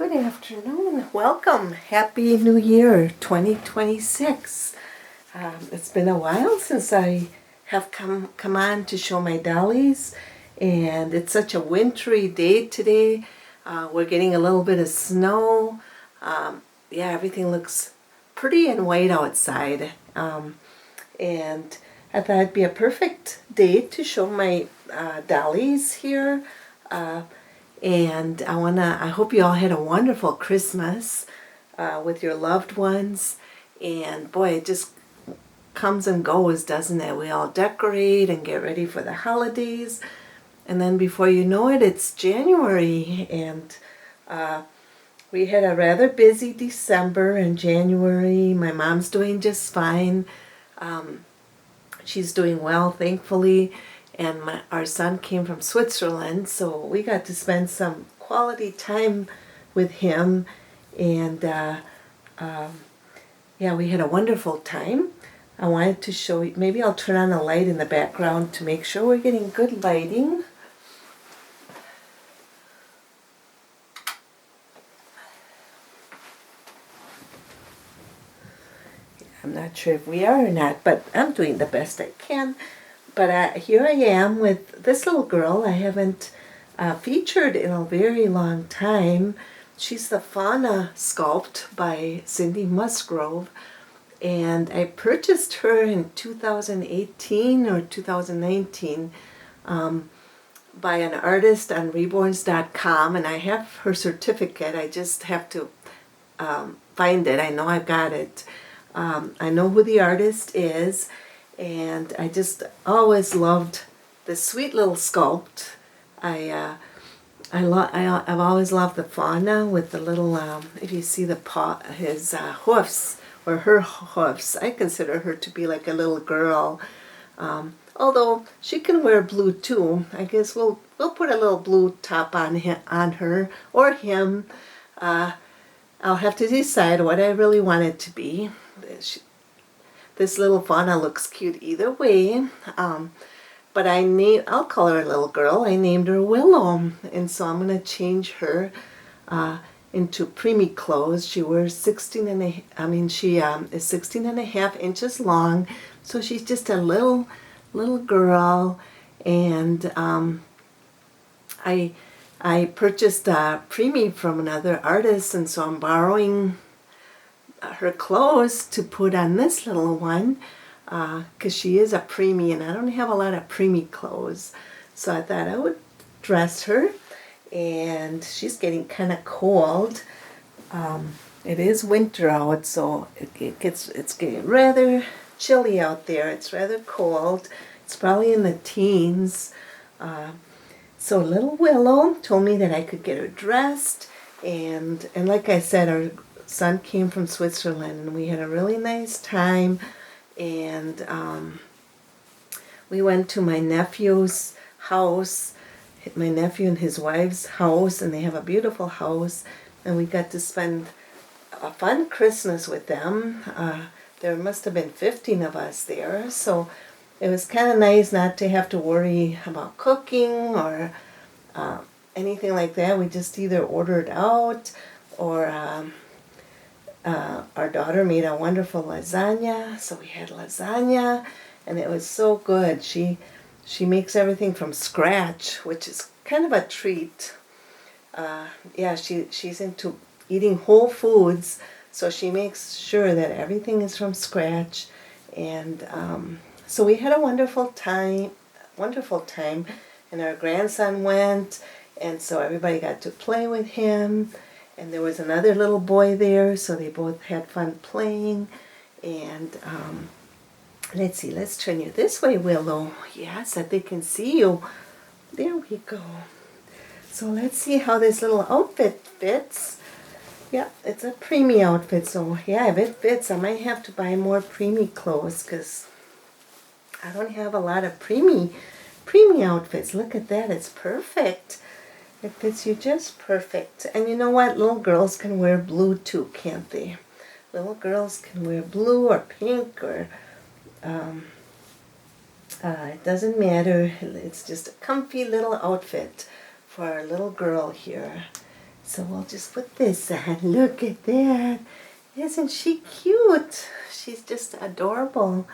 Good afternoon. Welcome. Happy New Year 2026. It's been a while since I have come on to show my dollies, and it's such a wintry day today. We're getting a little bit of snow. Yeah, everything looks pretty and white outside. And I thought it'd be a perfect day to show my dollies here. And I hope you all had a wonderful Christmas with your loved ones. And boy, it just comes and goes, doesn't it? We all decorate and get ready for the holidays. And then before you know it, it's January. And we had a rather busy December and January. My mom's doing just fine. She's doing well, thankfully. And our son came from Switzerland, so we got to spend some quality time with him. And yeah, we had a wonderful time. I wanted to show you, maybe I'll turn on a light in the background to make sure we're getting good lighting. I'm not sure if we are or not, but I'm doing the best I can. But here I am with this little girl I haven't featured in a very long time. She's the Fauna Sculpt by Cindy Musgrove. And I purchased her in 2018 or 2019 by an artist on reborns.com. And I have her certificate. I just have to find it. I know I've got it. I know who the artist is. And I just always loved this sweet little sculpt. I've always loved the fauna with the little, if you see the his hoofs, or her hoofs. I consider her to be like a little girl. Although she can wear blue too. I guess we'll put a little blue top on her or him. I'll have to decide what I really want it to be. This little fauna looks cute either way, but I'll call her a little girl. I named her Willow, and so I'm going to change her into preemie clothes. She wears 16 and is 16 and a half inches long, so she's just a little girl. And I purchased a preemie from another artist, and so I'm borrowing her clothes to put on this little one because she is a preemie and I don't have a lot of preemie clothes, so I thought I would dress her. And she's getting kind of cold. It is winter out, so it's getting rather chilly out there. It's rather cold. It's probably in the teens. So little Willow told me that I could get her dressed, and like I said, our son came from Switzerland and we had a really nice time. And we went to my nephew's house, my nephew and his wife's house, and they have a beautiful house, and we got to spend a fun Christmas with them. There must have been 15 of us there, so it was kind of nice not to have to worry about cooking or anything like that. We just either ordered out or our daughter made a wonderful lasagna, so we had lasagna, and it was so good. She makes everything from scratch, which is kind of a treat. Yeah, she's into eating whole foods, so she makes sure that everything is from scratch. And so we had a wonderful time, and our grandson went, and so everybody got to play with him. And there was another little boy there, so they both had fun playing. And let's see, let's turn you this way, Willow. Yes, that they can see you. There we go. So let's see how this little outfit fits. Yeah, it's a preemie outfit, so yeah, if it fits, I might have to buy more preemie clothes because I don't have a lot of preemie outfits. Look at that, it's perfect. It fits you just perfect. And you know what? Little girls can wear blue too, can't they? Little girls can wear blue or pink or it doesn't matter. It's just a comfy little outfit for our little girl here. So we'll just put this on. Look at that. Isn't she cute? She's just adorable.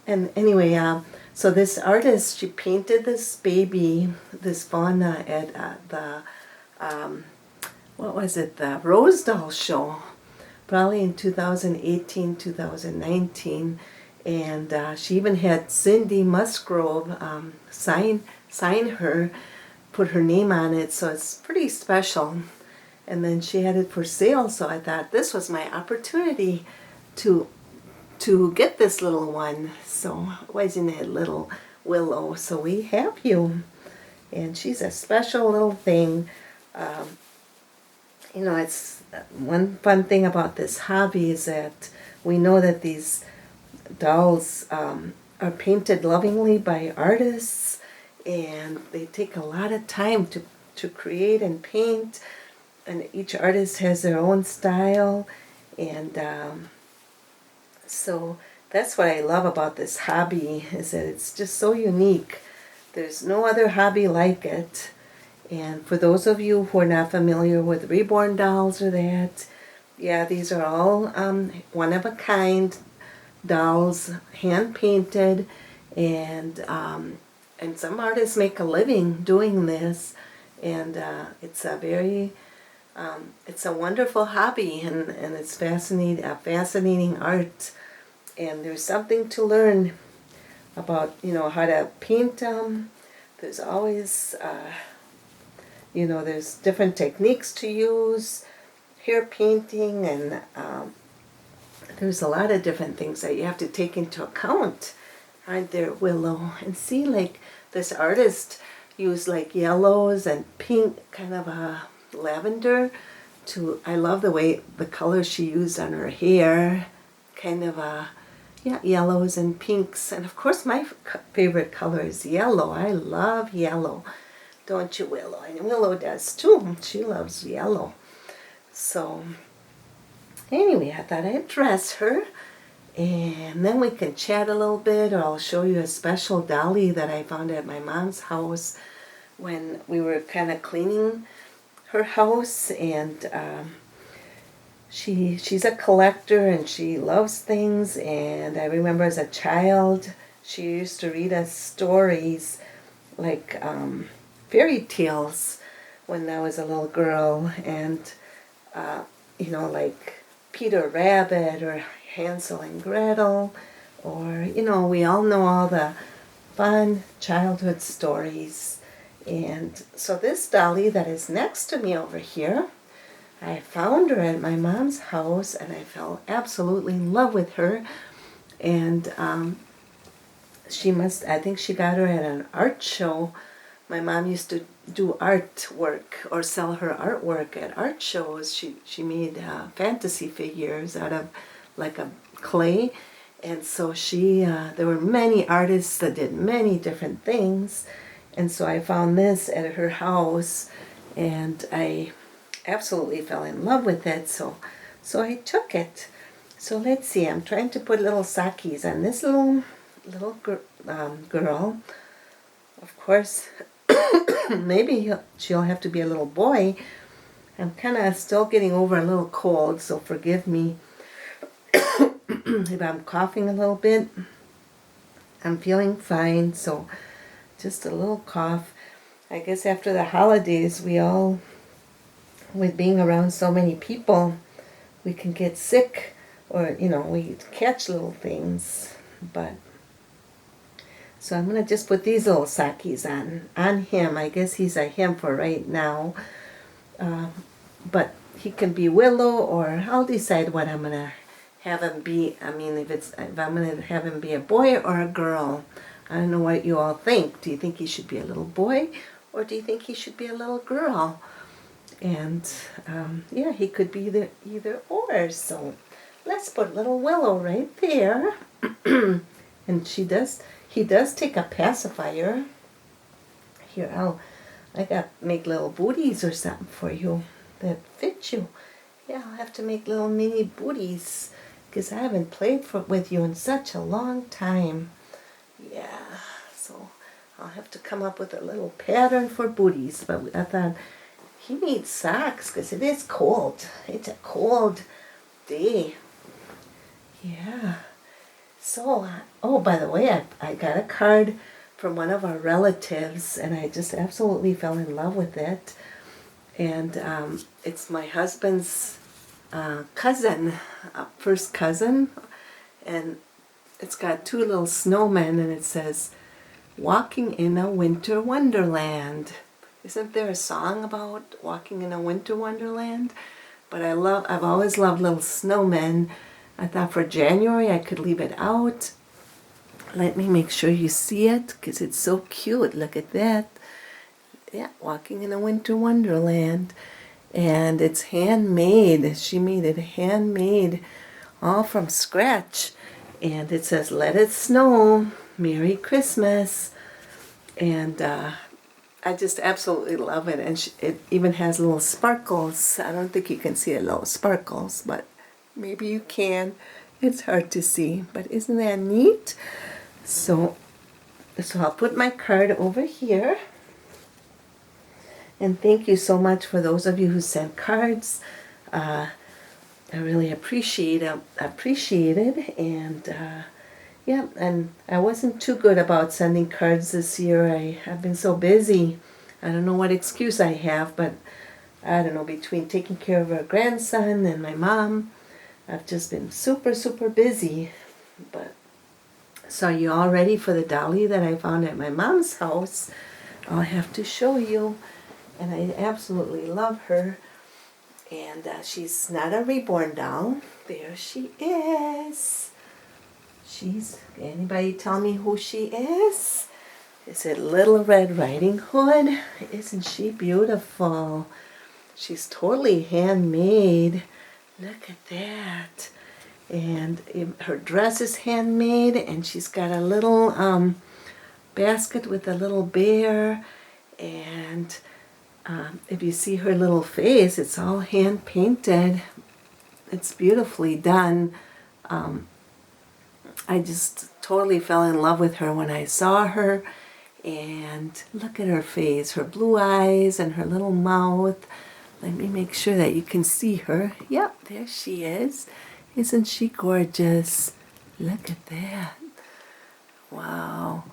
And anyway, so this artist, she painted this baby, this fauna at the, what was it, the Rose Doll show, probably in 2018, 2019. And she even had Cindy Musgrove sign her, put her name on it, so it's pretty special. And then she had it for sale, so I thought this was my opportunity to get this little one. So wasn't it little Willow? So we have you, and she's a special little thing. You know, it's one fun thing about this hobby is that we know that these dolls are painted lovingly by artists, and they take a lot of time to create and paint, and each artist has their own style, and so that's what I love about this hobby, is that it's just so unique. There's no other hobby like it. And for those of you who are not familiar with reborn dolls or that, yeah, these are all one-of-a-kind dolls, hand-painted, and some artists make a living doing this, and it's a very, it's a wonderful hobby, and it's fascinating art, and there's something to learn about, you know, how to paint them. There's always, you know, there's different techniques to use, hair painting, and there's a lot of different things that you have to take into account, aren't there, Willow? And see, like, this artist used like yellows and pink, kind of a lavender to, I love the way the colors she used on her hair, kind of a, yeah, yellows and pinks. And of course my favorite color is yellow. I love yellow. Don't you, Willow? And Willow does too. She loves yellow. So anyway, I thought I'd dress her, and then we can chat a little bit, or I'll show you a special dolly that I found at my mom's house when we were kind of cleaning her house. And she's a collector, and she loves things. And I remember as a child, she used to read us stories like fairy tales when I was a little girl, and you know, like Peter Rabbit or Hansel and Gretel, or, you know, we all know all the fun childhood stories. And so this dolly that is next to me over here, I found her at my mom's house, and I fell absolutely in love with her. And I think she got her at an art show. My mom used to do artwork or sell her artwork at art shows. She made fantasy figures out of like a clay. And so there were many artists that did many different things. And so I found this at her house, and I absolutely fell in love with it. So I took it. So let's see, I'm trying to put little sakis on this little girl. Of course, maybe she'll have to be a little boy. I'm kind of still getting over a little cold, so forgive me if I'm coughing a little bit. I'm feeling fine, so just a little cough. I guess after the holidays, with being around so many people, we can get sick, or, you know, we catch little things. But so I'm going to just put these little sakis on him. I guess he's a him for right now. But he can be Willow, or I'll decide what I'm going to have him be. I mean, if I'm going to have him be a boy or a girl. I don't know what you all think. Do you think he should be a little boy, or do you think he should be a little girl? And yeah, he could be either or. So let's put little Willow right there. And he does take a pacifier. Here, I got to make little booties or something for you that fit you. Yeah, I'll have to make little mini booties, because I haven't played with you in such a long time. Yeah, so I'll have to come up with a little pattern for booties. But I thought he needs socks because it is cold. It's a cold day. Yeah. So, oh, by the way, I got a card from one of our relatives, and I just absolutely fell in love with it. And it's my husband's cousin, first cousin, and it's got two little snowmen, and it says, "Walking in a Winter Wonderland." Isn't there a song about walking in a winter wonderland? But I've always loved little snowmen. I thought for January I could leave it out. Let me make sure you see it because it's so cute. Look at that. Yeah, walking in a winter wonderland. And it's handmade. She made it handmade, all from scratch. And it says, "Let it snow. Merry Christmas." And I just absolutely love it. And it even has little sparkles. I don't think you can see the little sparkles, but maybe you can. It's hard to see, but isn't that neat? So I'll put my card over here. And thank you so much for those of you who sent cards. I really appreciate it. And yeah, and I wasn't too good about sending cards this year. I've been so busy. I don't know what excuse I have, but I don't know, between taking care of our grandson and my mom, I've just been super, super busy. But so are you all ready for the dolly that I found at my mom's house? I'll have to show you. And I absolutely love her. And she's not a reborn doll. There she is. Anybody tell me who she is? Is it Little Red Riding Hood? Isn't she beautiful? She's totally handmade. Look at that. And her dress is handmade, and she's got a little basket with a little bear. And if you see her little face, it's all hand painted. It's beautifully done. I just totally fell in love with her when I saw her. And look at her face, her blue eyes and her little mouth. Let me make sure that you can see her. Yep, there she is. Isn't she gorgeous? Look at that. Wow.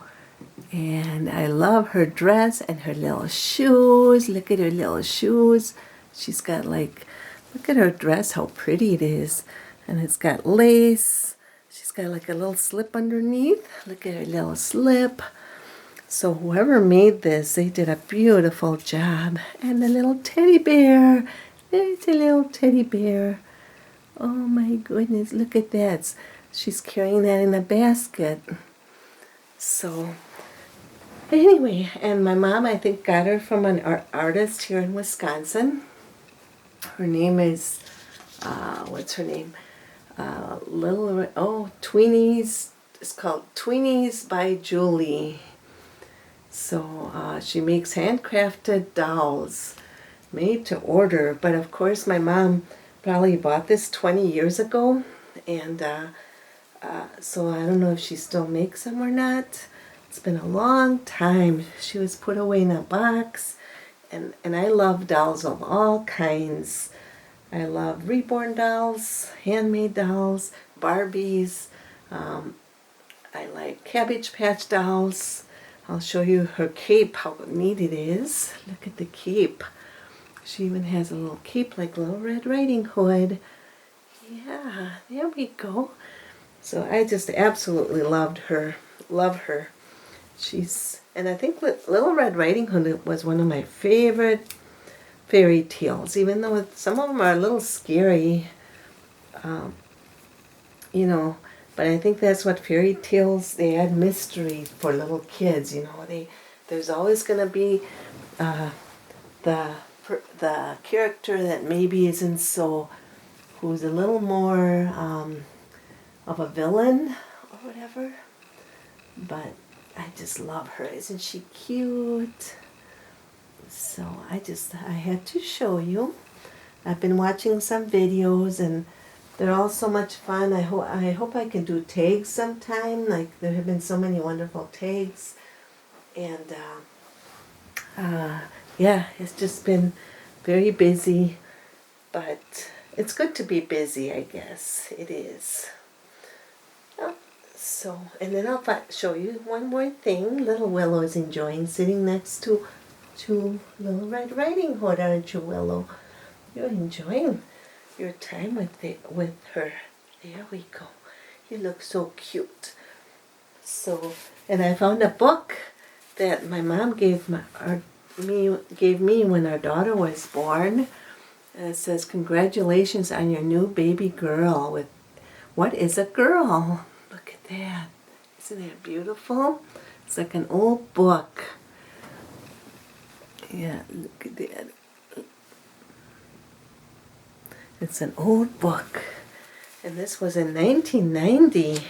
And I love her dress and her little shoes. Look at her little shoes. She's got like, look at her dress, how pretty it is. And it's got lace. She's got like a little slip underneath. Look at her little slip. So whoever made this, they did a beautiful job. And the little teddy bear. There's a little teddy bear. Oh my goodness, look at that. She's carrying that in a basket. So anyway, and my mom, I think, got her from an artist here in Wisconsin. Her name is, what's her name? Tweenies. It's called Tweenies by Julie. So she makes handcrafted dolls made to order. But of course, my mom probably bought this 20 years ago. And so I don't know if she still makes them or not. It's been a long time. She was put away in a box. And I love dolls of all kinds. I love reborn dolls, handmade dolls, Barbies. I like Cabbage Patch dolls. I'll show you her cape, how neat it is. Look at the cape. She even has a little cape like Little Red Riding Hood. Yeah, there we go. So I just absolutely love her. And I think Little Red Riding Hood was one of my favorite fairy tales, even though some of them are a little scary, but I think that's what fairy tales, they add mystery for little kids, there's always going to be the character that maybe isn't so, who's a little more of a villain or whatever, but I just love her. Isn't she cute? So I had to show you. I've been watching some videos and they're all so much fun. I hope I can do tags sometime. Like, there have been so many wonderful tags. And yeah, it's just been very busy, but it's good to be busy, I guess. It is. So, and then I'll show you one more thing. Little Willow is enjoying sitting next to Little Red Riding Hood, aren't you, Willow? You're enjoying your time with her. There we go. You look so cute. So, and I found a book that my mom gave me when our daughter was born. And it says, "Congratulations on your new baby girl." With what is a girl? Look at that. Isn't that beautiful? It's like an old book. Yeah, look at that. It's an old book. And this was in 1990.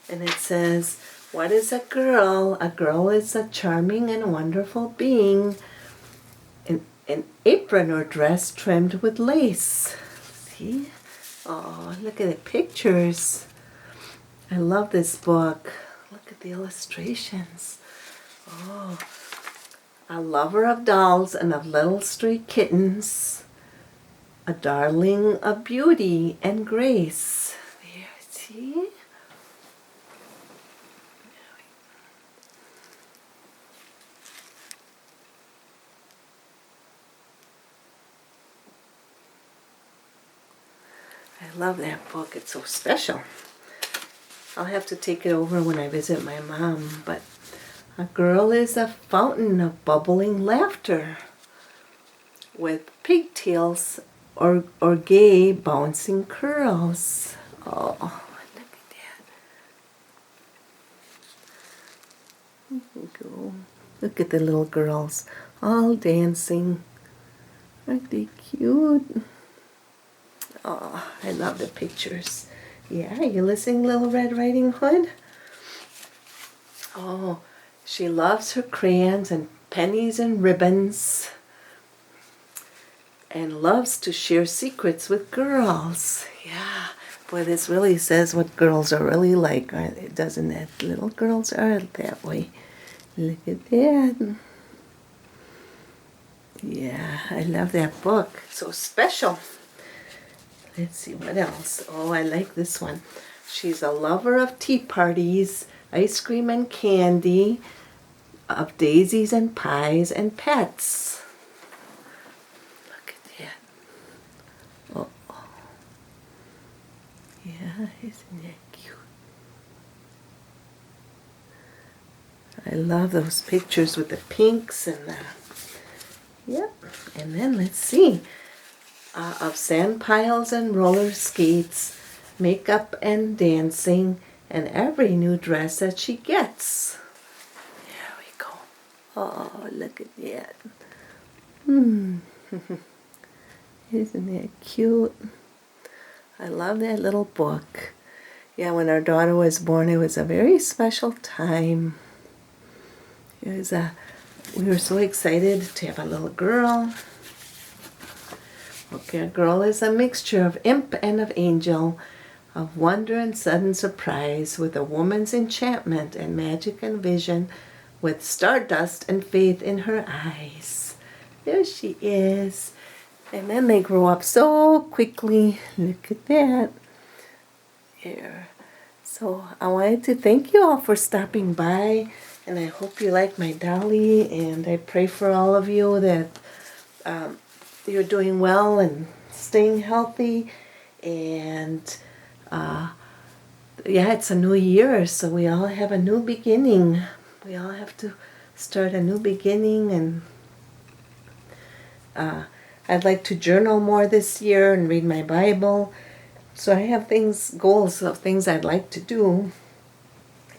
And it says, "What is a girl? A girl is a charming and wonderful being. An apron or dress trimmed with lace." See? Oh, look at the pictures. I love this book. Look at the illustrations. Oh, a lover of dolls and of little stray kittens. A darling of beauty and grace. There, see? I love that book. It's so special. I'll have to take it over when I visit my mom. But a girl is a fountain of bubbling laughter with pigtails or gay bouncing curls. Oh, look at that. There we go. Look at the little girls all dancing. Aren't they cute? Oh, I love the pictures. Yeah, you listening, Little Red Riding Hood? Oh, she loves her crayons and pennies and ribbons, and loves to share secrets with girls. Yeah, boy, this really says what girls are really like, doesn't it? Little girls are that way. Look at that. Yeah, I love that book. So special. Let's see what else. Oh, I like this one. She's a lover of tea parties, ice cream and candy, of daisies and pies and pets. Look at that. Oh, yeah, isn't that cute? I love those pictures with the pinks and the, yep. And then let's see. Of sand piles and roller skates, makeup and dancing, and every new dress that she gets. There we go. Oh, look at that. Isn't that cute? I love that little book. Yeah, when our daughter was born, it was a very special time. It was we were so excited to have a little girl. Okay, a girl is a mixture of imp and of angel, of wonder and sudden surprise, with a woman's enchantment and magic and vision, with stardust and faith in her eyes. There she is. And then they grow up so quickly. Look at that. Here. So I wanted to thank you all for stopping by, and I hope you like my dolly, and I pray for all of you that you're doing well and staying healthy. And yeah, it's a new year, so we all have a new beginning. We all have to start a new beginning, and I'd like to journal more this year and read my Bible. So I have goals of things I'd like to do.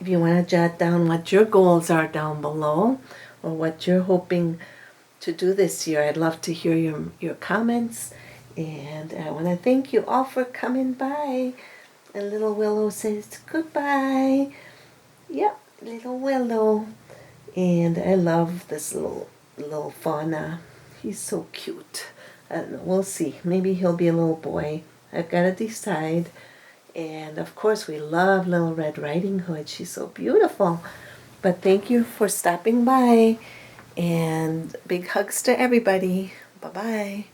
If you want to jot down what your goals are down below, or what you're hoping to do this year, I'd love to hear your comments. And I want to thank you all for coming by. And little Willow says goodbye. Yep, little Willow. And I love this little fauna. He's so cute. We'll see. Maybe he'll be a little boy. I've got to decide. And of course, we love Little Red Riding Hood. She's so beautiful. But thank you for stopping by. And big hugs to everybody. Bye-bye.